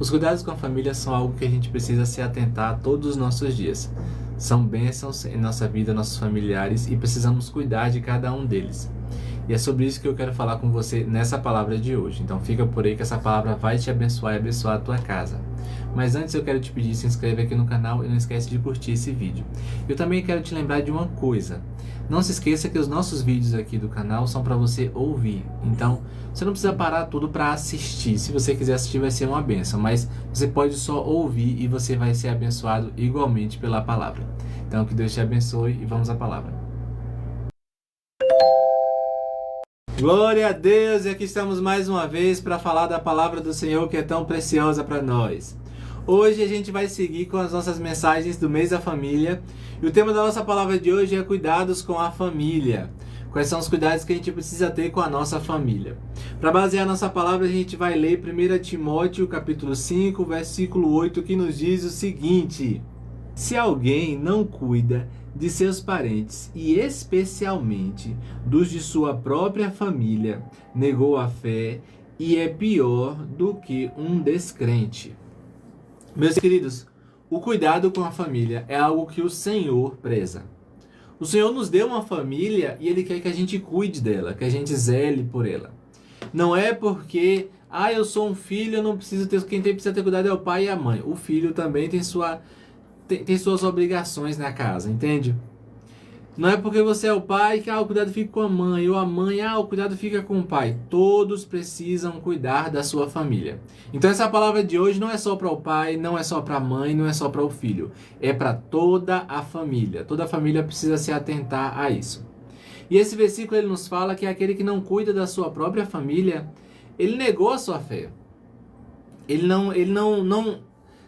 Os cuidados com a família são algo que a gente precisa se atentar todos os nossos dias. São bênçãos em nossa vida, nossos familiares, e precisamos cuidar de cada um deles. E é sobre isso que eu quero falar com você nessa palavra de hoje. Então fica por aí que essa palavra vai te abençoar e abençoar a tua casa. Mas antes eu quero te pedir, se inscreve aqui no canal e não esquece de curtir esse vídeo. Eu também quero te lembrar de uma coisa. Não se esqueça que os nossos vídeos aqui do canal são para você ouvir. Então, você não precisa parar tudo para assistir. Se você quiser assistir, vai ser uma bênção. Mas você pode só ouvir e você vai ser abençoado igualmente pela palavra. Então, que Deus te abençoe e vamos à palavra. Glória a Deus! E aqui estamos mais uma vez para falar da palavra do Senhor que é tão preciosa para nós. Hoje a gente vai seguir com as nossas mensagens do mês da família. E o tema da nossa palavra de hoje é cuidados com a família. Quais são os cuidados que a gente precisa ter com a nossa família? Para basear a nossa palavra, a gente vai ler 1 Timóteo capítulo 5, versículo 8, que nos diz o seguinte: se alguém não cuida de seus parentes, e especialmente dos de sua própria família, negou a fé e é pior do que um descrente. Meus queridos, o cuidado com a família é algo que o Senhor preza. O Senhor nos deu uma família e Ele quer que a gente cuide dela, que a gente zele por ela. Não é porque, eu sou um filho, eu não preciso ter, quem precisa ter cuidado é o pai e a mãe. O filho também tem suas obrigações na casa, entende? Não é porque você é o pai que o cuidado fica com a mãe, ou a mãe, o cuidado fica com o pai. Todos precisam cuidar da sua família. Então essa palavra de hoje não é só para o pai, não é só para a mãe, não é só para o filho. É para toda a família. Toda a família precisa se atentar a isso. E esse versículo ele nos fala que aquele que não cuida da sua própria família, ele negou a sua fé. Ele não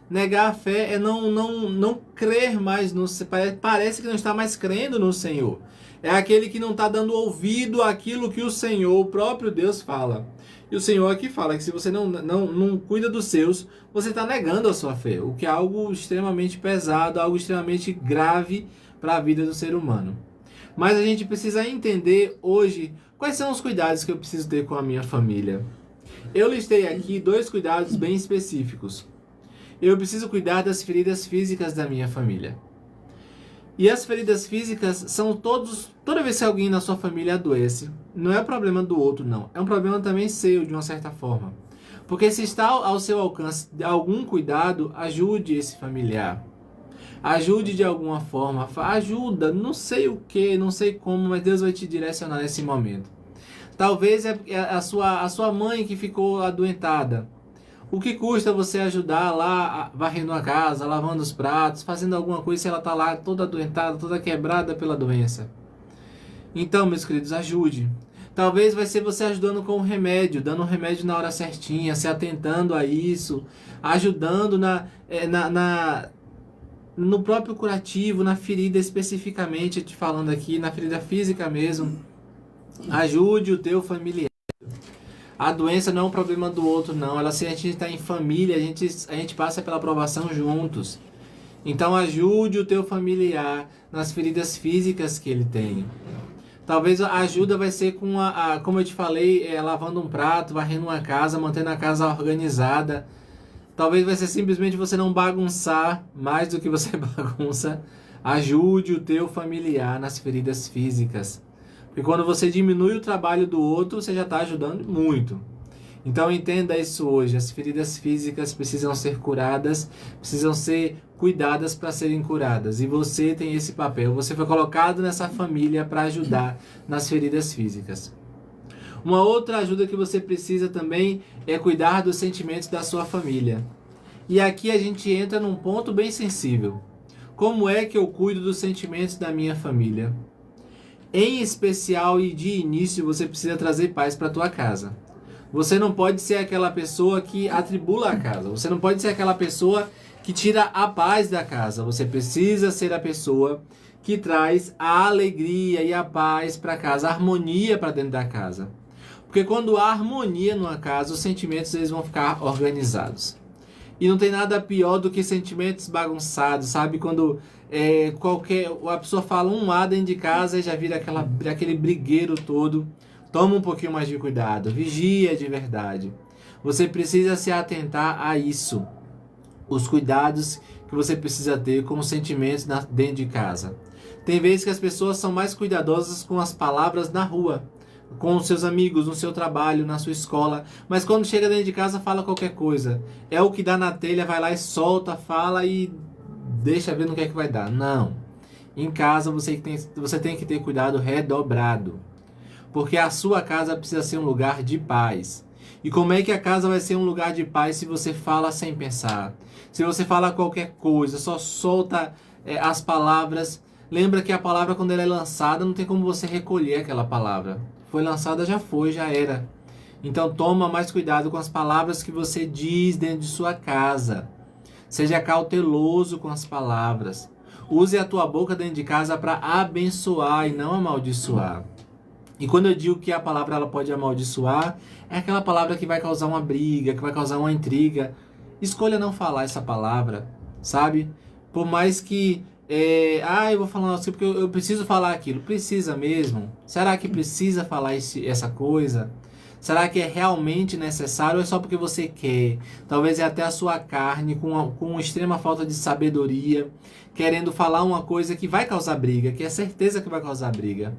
negar a fé é não crer mais no Senhor. Parece que não está mais crendo no Senhor. É aquele que não está dando ouvido àquilo que o Senhor, o próprio Deus, fala. E o Senhor aqui fala que se você não cuida dos seus, você está negando a sua fé. O que é algo extremamente pesado, algo extremamente grave para a vida do ser humano. Mas a gente precisa entender hoje quais são os cuidados que eu preciso ter com a minha família. Eu listei aqui 2 cuidados bem específicos. Eu preciso cuidar das feridas físicas da minha família. E as feridas físicas são toda vez que alguém na sua família adoece, não é problema do outro, não. É um problema também seu, de uma certa forma. Porque se está ao seu alcance algum cuidado, ajude esse familiar. Ajude de alguma forma. Ajuda, não sei o que, não sei como, mas Deus vai te direcionar nesse momento. Talvez é a sua mãe que ficou adoentada. O que custa você ajudar lá, varrendo a casa, lavando os pratos, fazendo alguma coisa se ela está lá toda adoentada, toda quebrada pela doença? Então, meus queridos, ajude. Talvez vai ser você ajudando com o remédio, dando o remédio na hora certinha, se atentando a isso, ajudando no próprio curativo, na ferida especificamente, te falando aqui, na ferida física mesmo. Ajude o teu familiar. A doença não é um problema do outro, não. Se a gente está em família, a gente passa pela provação juntos. Então ajude o teu familiar nas feridas físicas que ele tem. Talvez a ajuda vai ser como eu te falei, lavando um prato, varrendo uma casa, mantendo a casa organizada. Talvez vai ser simplesmente você não bagunçar mais do que você bagunça. Ajude o teu familiar nas feridas físicas. Porque quando você diminui o trabalho do outro, você já está ajudando muito. Então entenda isso hoje. As feridas físicas precisam ser curadas, precisam ser cuidadas para serem curadas. E você tem esse papel. Você foi colocado nessa família para ajudar nas feridas físicas. Uma outra ajuda que você precisa também é cuidar dos sentimentos da sua família. E aqui a gente entra num ponto bem sensível. Como é que eu cuido dos sentimentos da minha família? Em especial e de início, você precisa trazer paz para a tua casa. Você não pode ser aquela pessoa que atribula a casa. Você não pode ser aquela pessoa que tira a paz da casa. Você precisa ser a pessoa que traz a alegria e a paz para casa, a harmonia para dentro da casa. Porque quando há harmonia numa casa, os sentimentos eles vão ficar organizados. E não tem nada pior do que sentimentos bagunçados, sabe? Quando a pessoa fala um A dentro de casa e já vira aquele brigueiro todo. Toma um pouquinho mais de cuidado, vigia de verdade. Você precisa se atentar a isso. Os cuidados que você precisa ter com os sentimentos dentro de casa. Tem vezes que as pessoas são mais cuidadosas com as palavras na rua, com os seus amigos, no seu trabalho, na sua escola, mas quando chega dentro de casa fala qualquer coisa. É o que dá na telha, vai lá e solta, fala e deixa ver no que é que vai dar. Não. Em casa você tem que ter cuidado redobrado. Porque a sua casa precisa ser um lugar de paz. E como é que a casa vai ser um lugar de paz se você fala sem pensar? Se você fala qualquer coisa, só solta as palavras. Lembra que a palavra, quando ela é lançada, não tem como você recolher aquela palavra. Foi lançada, já foi, já era. Então toma mais cuidado com as palavras que você diz dentro de sua casa. Seja cauteloso com as palavras. Use a tua boca dentro de casa para abençoar e não amaldiçoar. E quando eu digo que a palavra ela pode amaldiçoar, é aquela palavra que vai causar uma briga, que vai causar uma intriga. Escolha não falar essa palavra, sabe? Por mais que eu vou falar assim porque eu preciso falar aquilo. Precisa mesmo? Será que precisa falar essa coisa? Será que é realmente necessário ou é só porque você quer? Talvez é até a sua carne, com extrema falta de sabedoria, querendo falar uma coisa que vai causar briga, que é certeza que vai causar briga.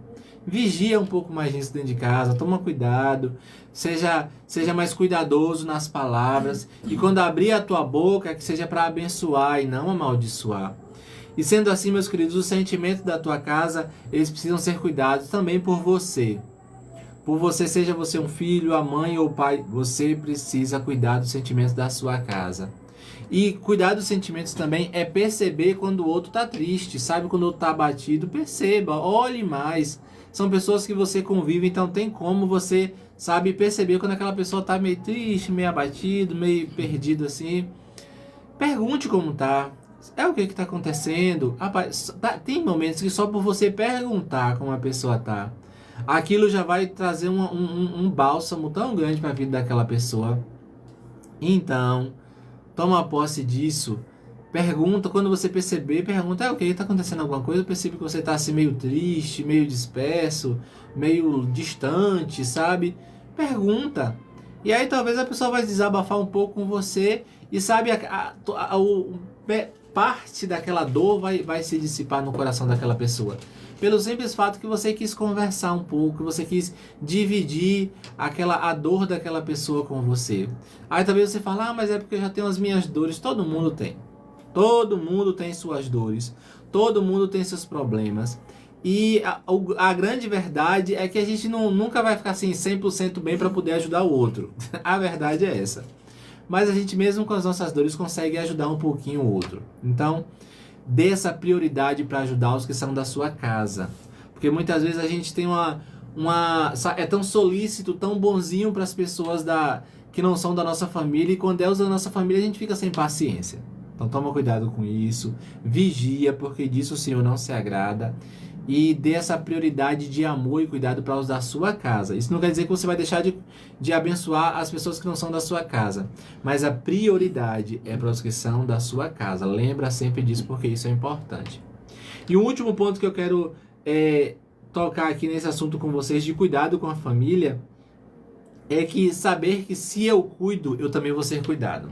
Vigia um pouco mais nisso dentro de casa, toma cuidado, seja mais cuidadoso nas palavras. E quando abrir a tua boca, que seja para abençoar e não amaldiçoar. E sendo assim, meus queridos, os sentimentos da tua casa, eles precisam ser cuidados também por você. Por você, seja você um filho, a mãe ou o pai, você precisa cuidar dos sentimentos da sua casa. E cuidar dos sentimentos também é perceber quando o outro está triste, sabe? Quando o outro está abatido, perceba, olhe mais. São pessoas que você convive, então tem como você, sabe, perceber quando aquela pessoa está meio triste, meio abatido, meio perdido assim. Pergunte como tá. É o que está acontecendo? Rapaz, tem momentos que só por você perguntar como a pessoa tá, aquilo já vai trazer um bálsamo tão grande para a vida daquela pessoa. Então, toma posse disso. Pergunta, quando você perceber, pergunta, o que está acontecendo alguma coisa? Eu percebo que você está assim meio triste, meio disperso, meio distante, sabe? Pergunta. E aí talvez a pessoa vai desabafar um pouco com você e sabe, parte daquela dor vai se dissipar no coração daquela pessoa. Pelo simples fato que você quis conversar um pouco, que você quis dividir a dor daquela pessoa com você. Aí talvez você fale, mas é porque eu já tenho as minhas dores. Todo mundo tem. Todo mundo tem suas dores. Todo mundo tem seus problemas. E a grande verdade é que a gente nunca vai ficar assim 100% bem para poder ajudar o outro. A verdade é essa. Mas a gente mesmo com as nossas dores consegue ajudar um pouquinho o outro. Então, dê essa prioridade para ajudar os que são da sua casa. Porque muitas vezes a gente tem é tão solícito, tão bonzinho para as pessoas que não são da nossa família. E quando é os da nossa família a gente fica sem paciência. Então toma cuidado com isso. Vigia, porque disso o Senhor não se agrada. E dê essa prioridade de amor e cuidado para os da sua casa. Isso não quer dizer que você vai deixar de abençoar as pessoas que não são da sua casa. Mas a prioridade é para os que são da sua casa. Lembra sempre disso, porque isso é importante. E o último ponto que eu quero tocar aqui nesse assunto com vocês, de cuidado com a família, é que saber que se eu cuido, eu também vou ser cuidado.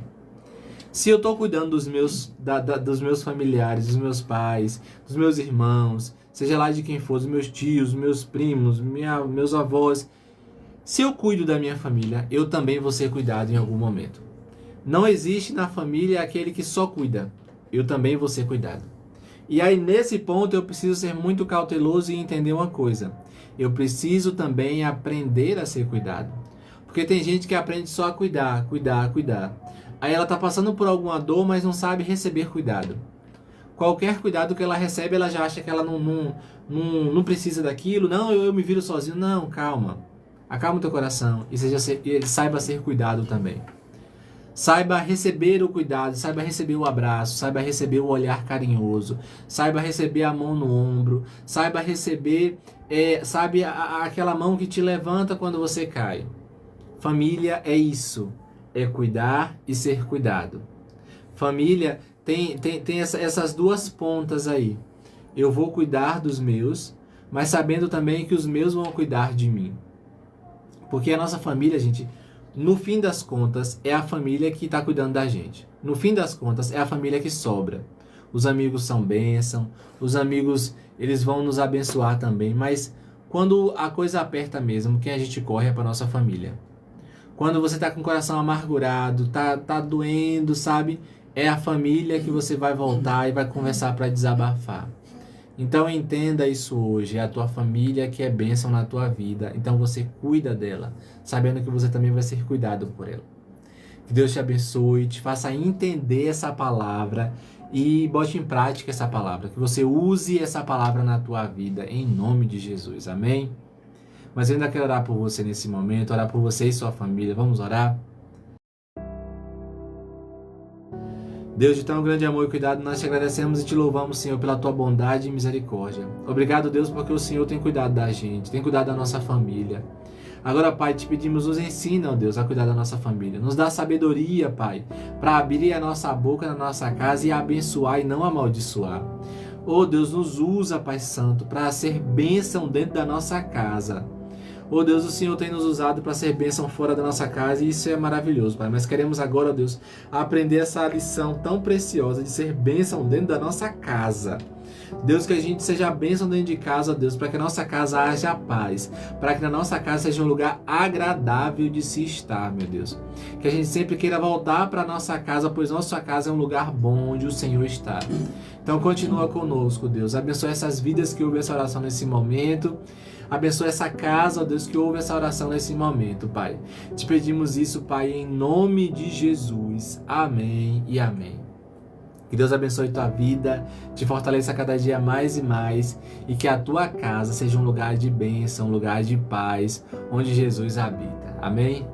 Se eu estou cuidando dos meus familiares, dos meus pais, dos meus irmãos, seja lá de quem for, dos meus tios, meus primos, meus avós, se eu cuido da minha família, eu também vou ser cuidado em algum momento. Não existe na família aquele que só cuida. Eu também vou ser cuidado. E aí, nesse ponto, eu preciso ser muito cauteloso e entender uma coisa. Eu preciso também aprender a ser cuidado. Porque tem gente que aprende só a cuidar. Aí ela está passando por alguma dor, mas não sabe receber cuidado. Qualquer cuidado que ela recebe, ela já acha que ela não precisa daquilo. Não, eu me viro sozinho. Não, calma. Acalma o teu coração e saiba ser cuidado também. Saiba receber o cuidado, saiba receber o abraço, saiba receber o olhar carinhoso, saiba receber a mão no ombro, saiba receber, aquela mão que te levanta quando você cai. Família é isso. É cuidar e ser cuidado. Família tem essas duas pontas aí. Eu vou cuidar dos meus, mas sabendo também que os meus vão cuidar de mim. Porque a nossa família, gente, no fim das contas, é a família que está cuidando da gente. No fim das contas, é a família que sobra. Os amigos são bênção, os amigos, eles vão nos abençoar também, mas quando a coisa aperta mesmo, quem a gente corre é para nossa família. Quando você está com o coração amargurado, tá doendo, sabe? É a família que você vai voltar e vai conversar para desabafar. Então entenda isso hoje, é a tua família que é bênção na tua vida, então você cuida dela, sabendo que você também vai ser cuidado por ela. Que Deus te abençoe, te faça entender essa palavra e bote em prática essa palavra, que você use essa palavra na tua vida, em nome de Jesus, amém? Mas eu ainda quero orar por você nesse momento, orar por você e sua família, vamos orar? Deus de tão grande amor e cuidado, nós te agradecemos e te louvamos, Senhor, pela tua bondade e misericórdia. Obrigado, Deus, porque o Senhor tem cuidado da gente, tem cuidado da nossa família. Agora, Pai, te pedimos, nos ensina, ó Deus, a cuidar da nossa família. Nos dá sabedoria, Pai, para abrir a nossa boca na nossa casa e abençoar e não amaldiçoar. Oh Deus, nos usa, Pai Santo, para ser bênção dentro da nossa casa. Oh Deus, o Senhor tem nos usado para ser bênção fora da nossa casa e isso é maravilhoso, Pai. Mas queremos agora, ó Deus, aprender essa lição tão preciosa de ser bênção dentro da nossa casa. Deus, que a gente seja bênção dentro de casa, ó Deus, para que a nossa casa haja paz, para que na nossa casa seja um lugar agradável de se estar, meu Deus. Que a gente sempre queira voltar para a nossa casa, pois nossa casa é um lugar bom onde o Senhor está. Então continua conosco, Deus. Abençoe essas vidas que ouvem essa oração nesse momento. Abençoe essa casa, ó Deus, que ouve essa oração nesse momento, Pai. Te pedimos isso, Pai, em nome de Jesus. Amém e amém. Que Deus abençoe tua vida, te fortaleça cada dia mais e mais, e que a tua casa seja um lugar de bênção, um lugar de paz, onde Jesus habita. Amém?